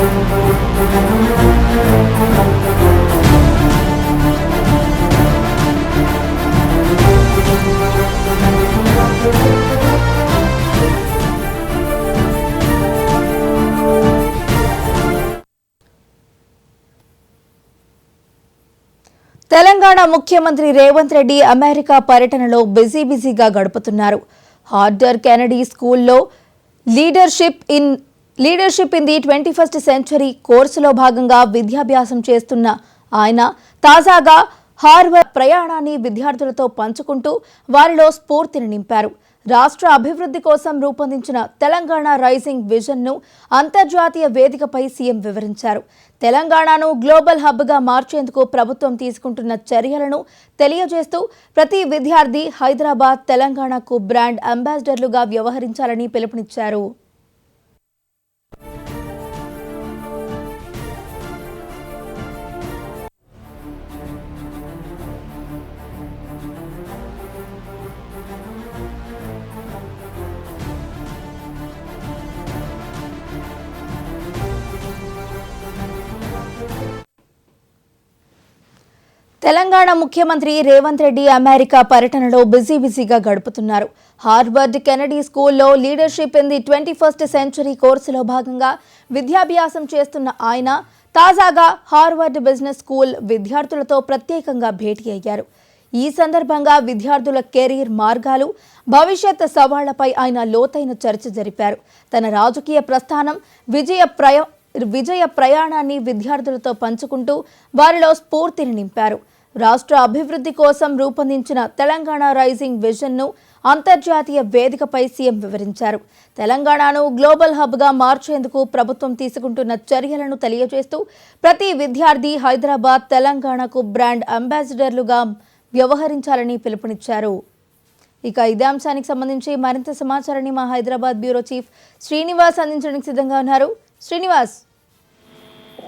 తెలంగాణ ముఖ్యమంత్రి రేవంత్ రెడ్డి అమెరికా పర్యటనలో బిజీగా గడుపుతున్నారు. హార్వర్డ్ కెనడీ స్కూల్లో leadership in the 21st century కోర్సులో భాగంగా విద్యాభ్యాసం చేస్తున్న ఆయన తాజాగా హార్వర్డ్ ప్రయాణాన్ని విద్యార్థులతో పంచుకుంటూ వారిలో స్ఫూర్తిని నింపారు. రాష్ట్ర అభివృద్ధి కోసం రూపొందించిన తెలంగాణ రైజింగ్ విజన్ను అంతర్జాతీయ వేదికపై సీఎం వివరించారు. తెలంగాణను గ్లోబల్ హబ్గా మార్చేందుకు ప్రభుత్వం తీసుకుంటున్న చర్యలను తెలియజేస్తూ ప్రతి విద్యార్థి హైదరాబాద్, తెలంగాణకు బ్రాండ్ అంబాసిడర్లుగా వ్యవహరించాలని పిలుపునిచ్చారు. తెలంగాణ ముఖ్యమంత్రి రేవంత్ రెడ్డి అమెరికా పర్యటనలో బిజీగా గడుపుతున్నారు. హార్వర్డ్ కెనడీ స్కూల్లో leadership in the 21st century కోర్సులో భాగంగా విద్యాభ్యాసం చేస్తున్న ఆయన తాజాగా హార్వర్డ్ బిజినెస్ స్కూల్ విద్యార్థులతో ప్రత్యేకంగా భేటీ అయ్యారు. ఈ సందర్భంగా విద్యార్థుల కెరీర్ మార్గాలు, భవిష్యత్ సవాళ్లపై ఆయన లోతైన చర్చ జరిపారు. తన రాజకీయ ప్రస్థానం, విజయ ప్రయాణాన్ని విద్యార్థులతో పంచుకుంటూ వారిలో స్ఫూర్తిని నింపారు. రాష్ట్ర అభివృద్ధి కోసం రూపొందించిన తెలంగాణ రైజింగ్ విజన్ను అంతర్జాతీయ వేదికపై సీఎం వివరించారు. తెలంగాణను గ్లోబల్ హబ్గా మార్చేందుకు ప్రభుత్వం తీసుకుంటున్న చర్యలను తెలియజేస్తూ ప్రతి విద్యార్థి హైదరాబాద్, తెలంగాణకు బ్రాండ్ అంబాసిడర్లుగా వ్యవహరించాలని పిలుపునిచ్చారు. ఇక ఇదే అంశానికి సంబంధించి మరింత సమాచారాన్ని మా హైదరాబాద్ బ్యూరో చీఫ్ శ్రీనివాస్ అందించడానికి సిద్ధంగా ఉన్నారు. శ్రీనివాస్.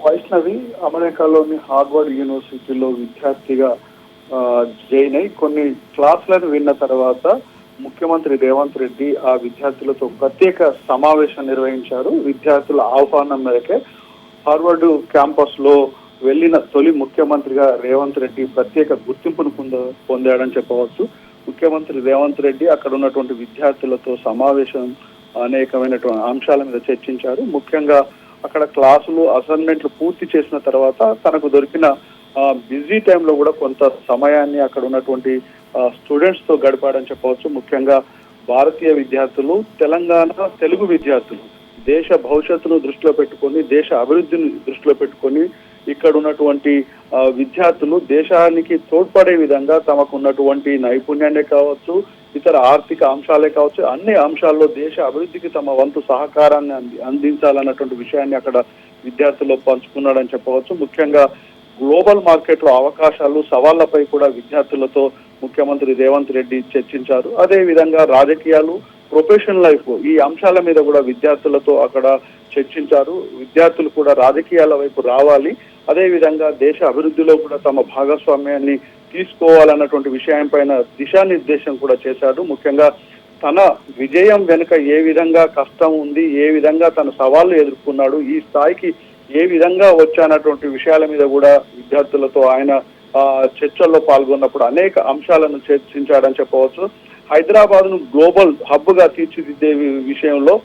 వైష్ణవి అమెరికాలోని హార్వర్డ్ యూనివర్సిటీలో విద్యార్థిగా జాయిన్ అయి కొన్ని క్లాసులను విన్న తర్వాత ముఖ్యమంత్రి రేవంత్ రెడ్డి ఆ విద్యార్థులతో ప్రత్యేక సమావేశం నిర్వహించారు. విద్యార్థుల ఆహ్వానం మేరకే హార్వర్డ్ క్యాంపస్ లో వెళ్లిన తొలి ముఖ్యమంత్రిగా రేవంత్ రెడ్డి ప్రత్యేక గుర్తింపును పొందాడని చెప్పవచ్చు. ముఖ్యమంత్రి రేవంత్ రెడ్డి అక్కడ ఉన్నటువంటి విద్యార్థులతో సమావేశం అనేకమైనటువంటి అంశాల మీద చర్చించారు. ముఖ్యంగా అక్కడ క్లాసులు, అసైన్మెంట్లు పూర్తి చేసిన తర్వాత తనకు దొరికిన బిజీ టైంలో కూడా కొంత సమయాన్ని అక్కడ ఉన్నటువంటి స్టూడెంట్స్ తో గడిపాడని చెప్పవచ్చు. ముఖ్యంగా భారతీయ విద్యార్థులు, తెలంగాణ తెలుగు విద్యార్థులు దేశ భవిష్యత్తును దృష్టిలో పెట్టుకొని, దేశ అభివృద్ధిని దృష్టిలో పెట్టుకొని ఇక్కడ ఉన్నటువంటి విద్యార్థులు దేశానికి తోడ్పడే విధంగా తమకు ఉన్నటువంటి నైపుణ్యాన్ని కావచ్చు, ఇతర ఆర్థిక అంశాలే కావచ్చు, అన్ని అంశాల్లో దేశ అభివృద్ధికి తమ వంతు సహకారాన్ని అందించాలన్నటువంటి విషయాన్ని అక్కడ విద్యార్థుల్లో పంచుకున్నాడని చెప్పవచ్చు. ముఖ్యంగా గ్లోబల్ మార్కెట్లో అవకాశాలు, సవాళ్లపై కూడా విద్యార్థులతో ముఖ్యమంత్రి రేవంత్ రెడ్డి చర్చించారు. అదే విధంగా రాజకీయాలు, ప్రొఫెషనల్ లైఫ్ ఈ అంశాల మీద కూడా విద్యార్థులతో అక్కడ చర్చించారు. విద్యార్థులు కూడా రాజకీయాల వైపు రావాలి, అదే విధంగా దేశ అభివృద్ధిలో కూడా తమ భాగస్వామ్యాన్ని తీసుకోవాలన్నటువంటి విషయం పైన దిశానిర్దేశం కూడా చేశాడు. ముఖ్యంగా తన విజయం వెనుక ఏ విధంగా కష్టం ఉంది, ఏ విధంగా తన సవాళ్లు ఎదుర్కొన్నాడు, ఈ స్థాయికి ఏ విధంగా వచ్చానటువంటి విషయాల మీద కూడా విద్యార్థులతో ఆయన చర్చల్లో పాల్గొన్నప్పుడు అనేక అంశాలను చర్చించాడని చెప్పవచ్చు. హైదరాబాద్ ను గ్లోబల్ హబ్ గా తీర్చిదిద్దే విషయంలో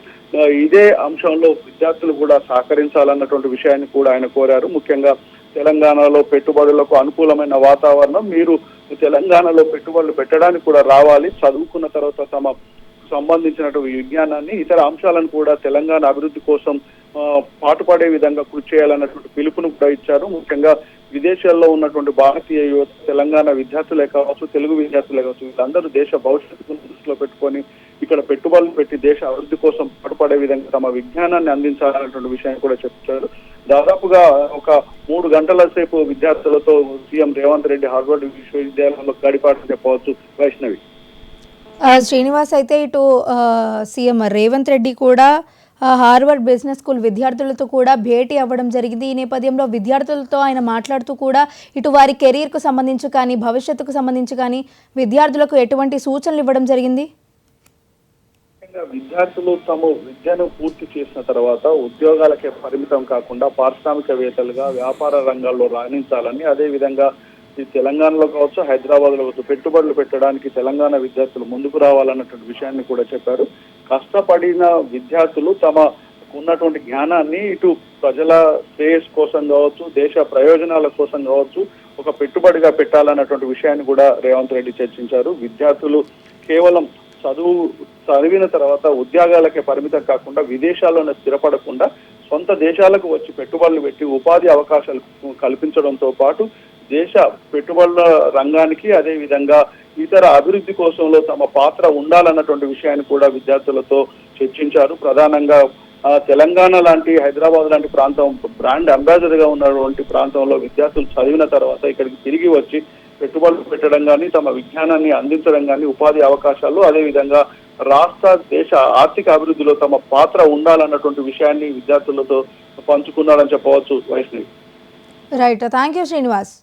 ఇదే అంశంలో విద్యార్థులు కూడా సహకరించాలన్నటువంటి విషయాన్ని కూడా ఆయన కోరారు. ముఖ్యంగా తెలంగాణలో పెట్టుబడులకు అనుకూలమైన వాతావరణం, మీరు తెలంగాణలో పెట్టుబడులు పెట్టడానికి కూడా రావాలి, చదువుకున్న తర్వాత తమ సంబంధించినటువంటి విజ్ఞానాన్ని, ఇతర అంశాలను కూడా తెలంగాణ అభివృద్ధి కోసం పాటుపడే విధంగా కృషి చేయాలన్నటువంటి పిలుపును కూడా ఇచ్చారు. ముఖ్యంగా విదేశాల్లో ఉన్నటువంటి భారతీయ యువత, తెలంగాణ విద్యార్థులే కావచ్చు, తెలుగు విద్యార్థులే కావచ్చు, వీళ్ళందరూ దేశ భవిష్యత్తును దృష్టిలో పెట్టుకొని ఇక్కడ పెట్టుబడులు పెట్టి దేశ అభివృద్ధి కోసం పాటుపడే విధంగా తమ విజ్ఞానాన్ని అందించాలన్నటువంటి విషయాన్ని కూడా చెప్తారు. దాదాపుగా ఒక 3 గంటల సేపు విద్యార్థులతో సీఎం రేవంత్ రెడ్డి హార్వర్డ్ విశ్వవిద్యాలయంలో గడిపాడని చెప్పవచ్చు. వైష్ణవి. శ్రీనివాస్, అయితే ఇటు సీఎం రేవంత్ రెడ్డి కూడా హార్వర్డ్ బిజినెస్ స్కూల్ విద్యార్థులతో కూడా భేటీ అవ్వడం జరిగింది. ఈ నేపథ్యంలో విద్యార్థులతో ఆయన మాట్లాడుతూ కూడా ఇటు వారి కెరీర్కు సంబంధించి కానీ, భవిష్యత్తుకు సంబంధించి కానీ విద్యార్థులకు ఎటువంటి సూచనలు ఇవ్వడం జరిగింది? ముఖ్యంగా విద్యార్థులు తమ విద్యను పూర్తి చేసిన తర్వాత ఉద్యోగాలకే పరిమితం కాకుండా పారిశ్రామికవేత్తలుగా వ్యాపార రంగాల్లో రాణించాలని, అదే విధంగా ఈ తెలంగాణలో కావచ్చు, హైదరాబాద్ లో కావచ్చు పెట్టుబడులు పెట్టడానికి తెలంగాణ విద్యార్థులు ముందుకు రావాలన్నటువంటి విషయాన్ని కూడా చెప్పారు. కష్టపడిన విద్యార్థులు తమ ఉన్నటువంటి జ్ఞానాన్ని ఇటు ప్రజల శ్రేయస్ కోసం కావచ్చు, దేశ ప్రయోజనాల కోసం కావచ్చు ఒక పెట్టుబడిగా పెట్టాలన్నటువంటి విషయాన్ని కూడా రేవంత్ రెడ్డి చర్చించారు. విద్యార్థులు కేవలం చదివిన తర్వాత ఉద్యోగాలకే పరిమితం కాకుండా విదేశాల్లోనే స్థిరపడకుండా సొంత దేశాలకు వచ్చి పెట్టుబడులు పెట్టి ఉపాధి అవకాశాలు కల్పించడంతో పాటు దేశ పెట్టుబడుల రంగానికి అదే విధంగా ఇతర అభివృద్ధి కోసంలో తమ పాత్ర ఉండాలన్నటువంటి విషయాన్ని కూడా విద్యార్థులతో చర్చించారు. ప్రధానంగా తెలంగాణ లాంటి, హైదరాబాద్ లాంటి ప్రాంతం బ్రాండ్ అంబాసిడర్ గా ఉన్నటువంటి ప్రాంతంలో విద్యార్థులు చదివిన తర్వాత ఇక్కడికి తిరిగి వచ్చి పెట్టుబడులు పెట్టడం కానీ, తమ విజ్ఞానాన్ని అందించడం కానీ, ఉపాధి అవకాశాలు అదేవిధంగా రాష్ట్ర దేశ ఆర్థిక అభివృద్ధిలో తమ పాత్ర ఉండాలన్నటువంటి విషయాన్ని విద్యార్థులతో పంచుకున్నారని చెప్పవచ్చు. Vaishnavi. Right, thank you Srinivas.